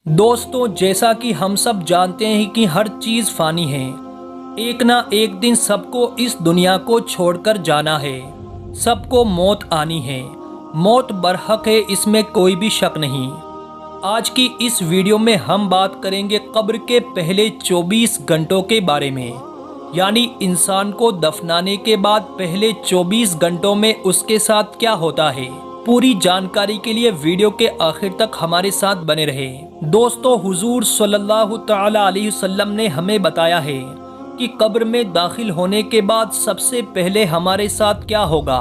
दोस्तों, जैसा कि हम सब जानते हैं कि हर चीज़ फ़ानी है। एक ना एक दिन सबको इस दुनिया को छोड़कर जाना है। सबको मौत आनी है। मौत बरहक है, इसमें कोई भी शक नहीं। आज की इस वीडियो में हम बात करेंगे कब्र के पहले 24 घंटों के बारे में, यानी इंसान को दफनाने के बाद पहले 24 घंटों में उसके साथ क्या होता है। पूरी जानकारी के लिए वीडियो के आखिर तक हमारे साथ बने रहे। दोस्तों, हुजूर सल्लल्लाहु तआला अलैहि वसल्लम ने हमें बताया है कि कब्र में दाखिल होने के बाद सबसे पहले हमारे साथ क्या होगा।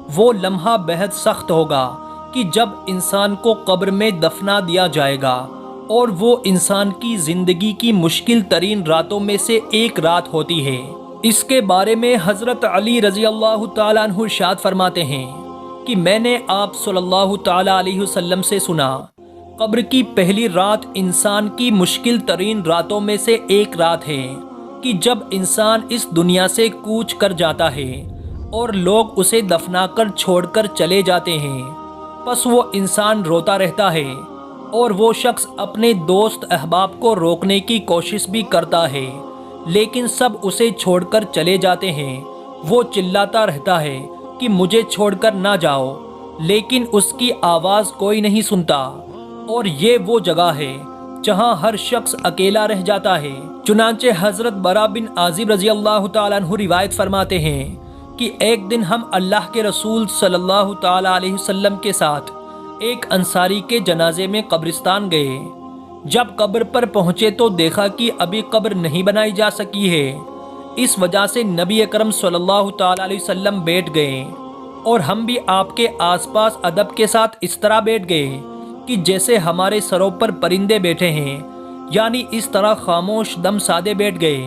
वो लम्हा बेहद सख्त होगा कि जब इंसान को कब्र में दफना दिया जाएगा और वो इंसान की ज़िंदगी की मुश्किल तरीन रातों में से एक रात होती है। इसके बारे में हज़रत अली रज़ी अल्लाह तआला अन्हु इरशाद फरमाते हैं कि मैंने आप सल्लल्लाहु तआला अलैहि वसल्लम से सुना, कब्र की पहली रात इंसान की मुश्किल तरीन रातों में से एक रात है कि जब इंसान इस दुनिया से कूच कर जाता है और लोग उसे दफनाकर छोड़कर चले जाते हैं। बस वो इंसान रोता रहता है और वो शख्स अपने दोस्त अहबाब को रोकने की कोशिश भी करता है, लेकिन सब उसे छोड़कर चले जाते हैं। वो चिल्लाता रहता है कि मुझे छोड़कर ना जाओ, लेकिन उसकी आवाज़ कोई नहीं सुनता। और ये वो जगह है जहाँ हर शख्स अकेला रह जाता है। चुनांचे हज़रत बरा बिन आज़िब रज़ी अल्लाह तआला अन्हु रिवायत फरमाते हैं कि एक दिन हम अल्लाह के रसूल सल्लल्लाहु तआला अलैहि वसल्लम के साथ एक अंसारी के जनाजे में कब्रिस्तान गए। जब कब्र पर पहुँचे तो देखा कि अभी कब्र नहीं बनाई जा सकी है। इस वजह से नबी अकरम सल्लल्लाहु तआला अलैहि वसल्लम बैठ गए और हम भी आपके आसपास अदब के साथ इस तरह बैठ गए कि जैसे हमारे सरों पर परिंदे बैठे हैं, यानी इस तरह खामोश दम सादे बैठ गए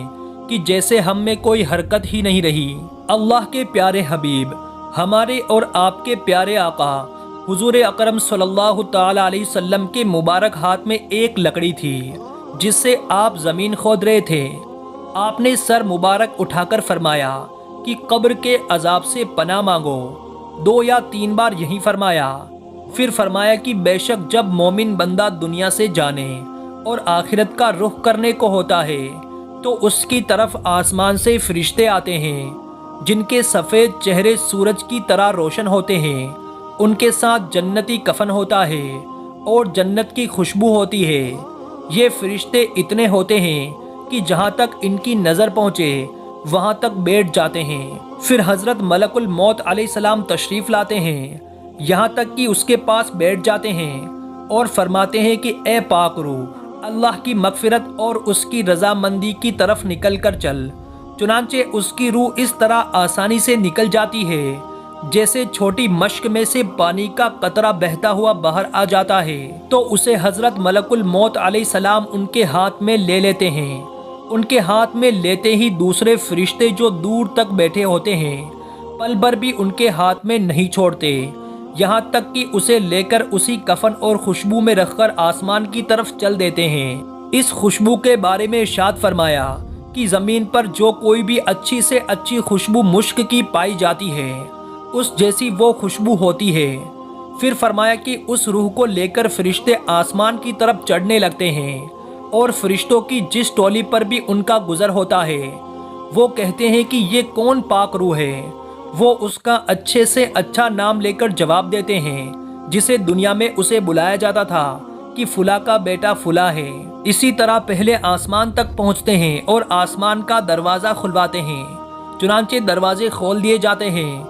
कि जैसे हम में कोई हरकत ही नहीं रही। अल्लाह के प्यारे हबीब, हमारे और आपके प्यारे आका हुजूर अकरम सल्लल्लाहु तआला अलैहि वसल्लम के मुबारक हाथ में एक लकड़ी थी जिससे आप ज़मीन खोद रहे थे। आपने सर मुबारक उठाकर फरमाया कि कब्र के अजाब से पनाह मांगो। 2 या 3 बार यही फरमाया। फिर फरमाया कि बेशक जब मोमिन बंदा दुनिया से जाने और आखिरत का रुख करने को होता है तो उसकी तरफ आसमान से फरिश्ते आते हैं जिनके सफ़ेद चेहरे सूरज की तरह रोशन होते हैं। उनके साथ जन्नती कफन होता है और जन्नत की खुशबू होती है। ये फरिश्ते इतने होते हैं कि जहाँ तक इनकी नज़र पहुँचे वहाँ तक बैठ जाते हैं। फिर हज़रत मलकुल मौत अलैहिस्सलाम तशरीफ़ लाते हैं, यहाँ तक कि उसके पास बैठ जाते हैं और फरमाते हैं कि ए पाक रूह, अल्लाह की मगफिरत और उसकी रज़ामंदी की तरफ निकल कर चल। चुनांचे उसकी रूह इस तरह आसानी से निकल जाती है जैसे छोटी मश्क में से पानी का कतरा बहता हुआ बाहर आ जाता है। तो उसे हज़रत मलकुल मौत अलैहिस्सलाम उनके हाथ में ले लेते हैं। उनके हाथ में लेते ही दूसरे फरिश्ते जो दूर तक बैठे होते हैं पल भर भी उनके हाथ में नहीं छोड़ते, यहाँ तक कि उसे लेकर उसी कफन और खुशबू में रखकर आसमान की तरफ चल देते हैं। इस खुशबू के बारे में इरशाद फरमाया कि ज़मीन पर जो कोई भी अच्छी से अच्छी खुशबू मुश्क की पाई जाती है उस जैसी वो खुशबू होती है। फिर फरमाया कि उस रूह को लेकर फरिश्ते आसमान की तरफ चढ़ने लगते हैं और फरिश्तों की जिस टोली पर भी उनका गुजर होता है वो कहते हैं कि ये कौन पाक रूह है। वो उसका अच्छे से अच्छा नाम लेकर जवाब देते हैं जिसे दुनिया में उसे बुलाया जाता था कि फुला का बेटा फुला है। इसी तरह पहले आसमान तक पहुंचते हैं और आसमान का दरवाज़ा खुलवाते हैं। चुनांचे दरवाजे खोल दिए जाते हैं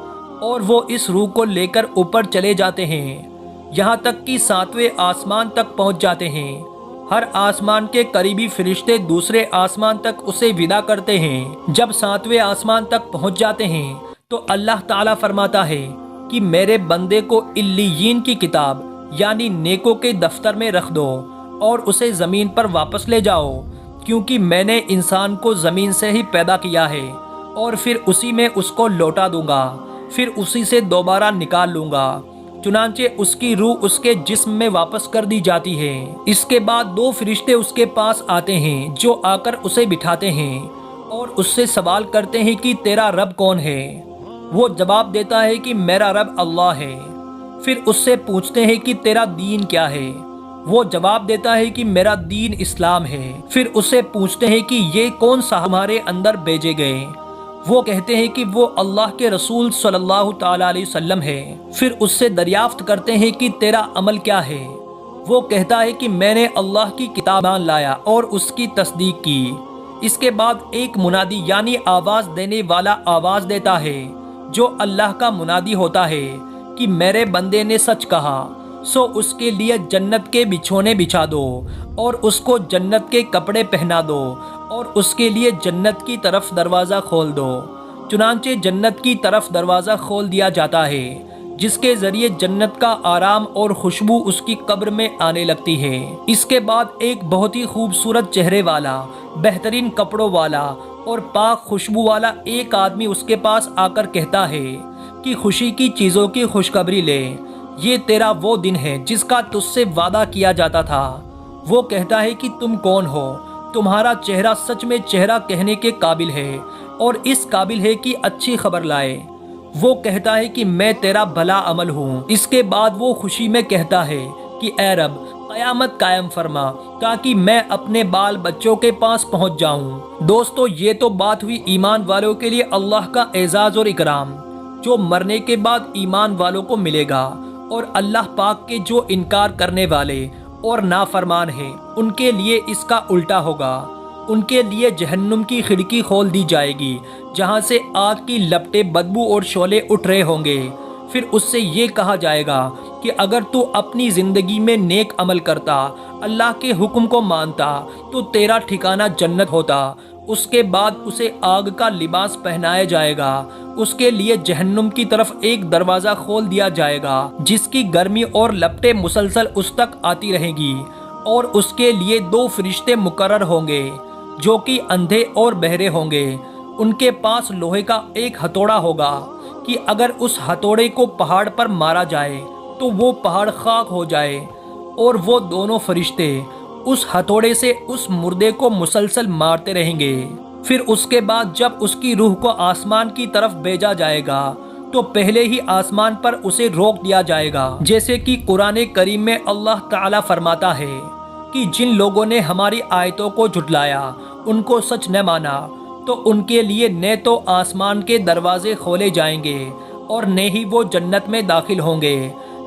और वो इस रूह को लेकर ऊपर चले जाते हैं, यहाँ तक कि 7वें आसमान तक पहुँच जाते हैं। हर आसमान के करीबी फरिश्ते दूसरे आसमान तक उसे विदा करते हैं। जब 7वें आसमान तक पहुँच जाते हैं तो अल्लाह ताला फरमाता है कि मेरे बंदे को इल्लियीन की किताब यानी नेकों के दफ्तर में रख दो और उसे ज़मीन पर वापस ले जाओ, क्योंकि मैंने इंसान को ज़मीन से ही पैदा किया है और फिर उसी में उसको लौटा दूंगा, फिर उसी से दोबारा निकाल लूँगा। चुनांचे उसकी रूह उसके जिस्म में वापस कर दी जाती है। इसके बाद 2 फरिश्ते उसके पास आते हैं जो आकर उसे बिठाते हैं और उससे सवाल करते हैं कि तेरा रब कौन है। वो जवाब देता है कि मेरा रब अल्लाह है। फिर उससे पूछते हैं कि तेरा दीन क्या है। وہ جواب دیتا ہے کہ میرا دین اسلام ہے۔ پھر اسے پوچھتے ہیں کہ یہ کون سا ہمارے اندر بھیجے گئے؟ وہ کہتے ہیں کہ وہ اللہ کے رسول صلی اللہ تعالی علیہ وسلم ہے۔ پھر اس سے دریافت کرتے ہیں کہ تیرا عمل کیا ہے؟ وہ کہتا ہے کہ میں نے اللہ کی کتاب مان لایا اور اس کی تصدیق کی۔ اس کے بعد ایک منادی یعنی آواز دینے والا آواز دیتا ہے جو اللہ کا منادی ہوتا ہے کہ میرے بندے نے سچ کہا، سو اس کے لیے جنت کے بچھونے بچھا دو اور اس کو جنت کے کپڑے پہنا دو اور اس کے لیے جنت کی طرف دروازہ کھول دو۔ چنانچہ جنت کی طرف دروازہ کھول دیا جاتا ہے، جس کے ذریعے جنت کا آرام اور خوشبو اس کی قبر میں آنے لگتی ہے۔ اس کے بعد ایک بہت ہی خوبصورت چہرے والا، بہترین کپڑوں والا اور پاک خوشبو والا ایک آدمی اس کے پاس آ کر کہتا ہے کہ خوشی کی چیزوں کی خوشخبری لے، یہ تیرا وہ دن ہے جس کا تجھ سے وعدہ کیا جاتا تھا۔ وہ کہتا ہے کہ تم کون ہو؟ تمہارا چہرہ سچ میں چہرہ کہنے کے قابل ہے اور اس قابل ہے کہ اچھی خبر لائے۔ وہ کہتا ہے کہ میں تیرا بھلا عمل ہوں۔ اس کے بعد وہ خوشی میں کہتا ہے کہ اے رب، قیامت قائم فرما تاکہ میں اپنے بال بچوں کے پاس پہنچ جاؤں۔ دوستو، یہ تو بات ہوئی ایمان والوں کے لیے اللہ کا اعزاز اور اکرام جو مرنے کے بعد ایمان والوں کو ملے گا، اور اللہ پاک کے جو انکار کرنے والے اور نافرمان ہیں ان کے لیے اس کا الٹا ہوگا۔ ان کے لیے جہنم کی کھڑکی کھول دی جائے گی جہاں سے آگ کی لپٹیں بدبو اور شعلے اٹھ رہے ہوں گے۔ پھر اس سے یہ کہا جائے گا کہ اگر تو اپنی زندگی میں نیک عمل کرتا، اللہ کے حکم کو مانتا تو تیرا ٹھکانہ جنت ہوتا۔ اس کے بعد اسے آگ کا لباس پہنایا جائے گا، اس کے لیے جہنم کی طرف ایک دروازہ کھول دیا جائے گا جس کی گرمی اور لپٹیں مسلسل اس تک آتی رہیں گی، اور اس کے لیے 2 فرشتے مقرر ہوں گے جو کہ اندھے اور بہرے ہوں گے۔ ان کے پاس لوہے کا ایک ہتھوڑا ہوگا کہ اگر اس ہتھوڑے کو پہاڑ پر مارا جائے تو وہ پہاڑ خاک ہو جائے، اور وہ دونوں فرشتے اس ہتھوڑے سے اس مردے کو مسلسل مارتے رہیں گے۔ پھر اس کے بعد جب اس کی روح کو آسمان کی طرف بھیجا جائے گا تو پہلے ہی آسمان پر اسے روک دیا جائے گا، جیسے کہ قرآن کریم میں اللہ تعالیٰ فرماتا ہے کہ جن لوگوں نے ہماری آیتوں کو جھٹلایا، ان کو سچ نہ مانا، تو ان کے لیے نہ تو آسمان کے دروازے کھولے جائیں گے اور نہ ہی وہ جنت میں داخل ہوں گے،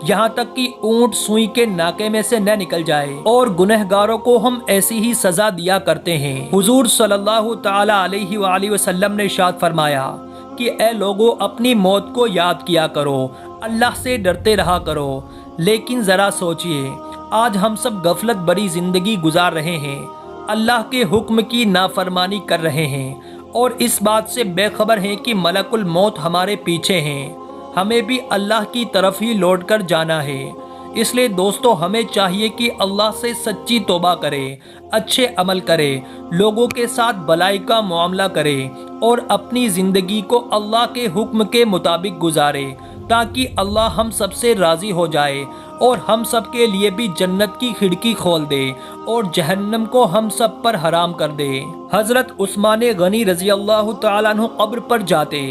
یہاں تک کہ اونٹ سوئی کے ناکے میں سے نہ نکل جائے۔ اور گنہگاروں کو ہم ایسی ہی سزا دیا کرتے ہیں۔ حضور صلی اللہ تعالی علیہ وآلہ وسلم نے ارشاد فرمایا کہ اے لوگو، اپنی موت کو یاد کیا کرو، اللہ سے ڈرتے رہا کرو۔ لیکن ذرا سوچئے، آج ہم سب غفلت بری زندگی گزار رہے ہیں، اللہ کے حکم کی نافرمانی کر رہے ہیں، اور اس بات سے بے خبر ہیں کہ ملک الموت ہمارے پیچھے ہیں، ہمیں بھی اللہ کی طرف ہی لوٹ کر جانا ہے۔ اس لیے دوستو، ہمیں چاہیے کہ اللہ سے سچی توبہ کرے، اچھے عمل کرے، لوگوں کے ساتھ بھلائی کا معاملہ کرے اور اپنی زندگی کو اللہ کے حکم کے مطابق گزارے، تاکہ اللہ ہم سب سے راضی ہو جائے اور ہم سب کے لیے بھی جنت کی کھڑکی کھول دے اور جہنم کو ہم سب پر حرام کر دے۔ حضرت عثمان غنی رضی اللہ تعالیٰ عنہ قبر پر جاتے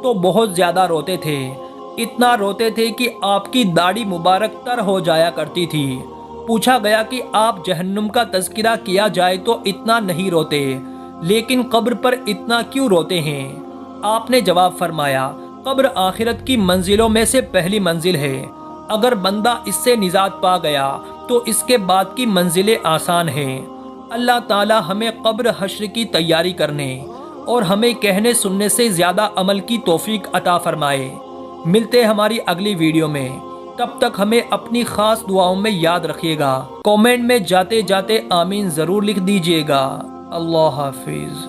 تو بہت زیادہ روتے تھے، اتنا روتے تھے کہ آپ کی داڑھی مبارک تر ہو جایا کرتی تھی۔ پوچھا گیا کہ آپ جہنم کا تذکرہ کیا جائے تو اتنا نہیں روتے، لیکن قبر پر اتنا کیوں روتے ہیں؟ آپ نے جواب فرمایا، قبر آخرت کی منزلوں میں سے پہلی منزل ہے، اگر بندہ اس سے نجات پا گیا تو اس کے بعد کی منزلیں آسان ہیں۔ اللہ تعالی ہمیں قبر حشر کی تیاری کرنے اور ہمیں کہنے سننے سے زیادہ عمل کی توفیق عطا فرمائے۔ ملتے ہماری اگلی ویڈیو میں، تب تک ہمیں اپنی خاص دعاؤں میں یاد رکھیے گا۔ کومنٹ میں جاتے جاتے آمین ضرور لکھ دیجیے گا۔ اللہ حافظ۔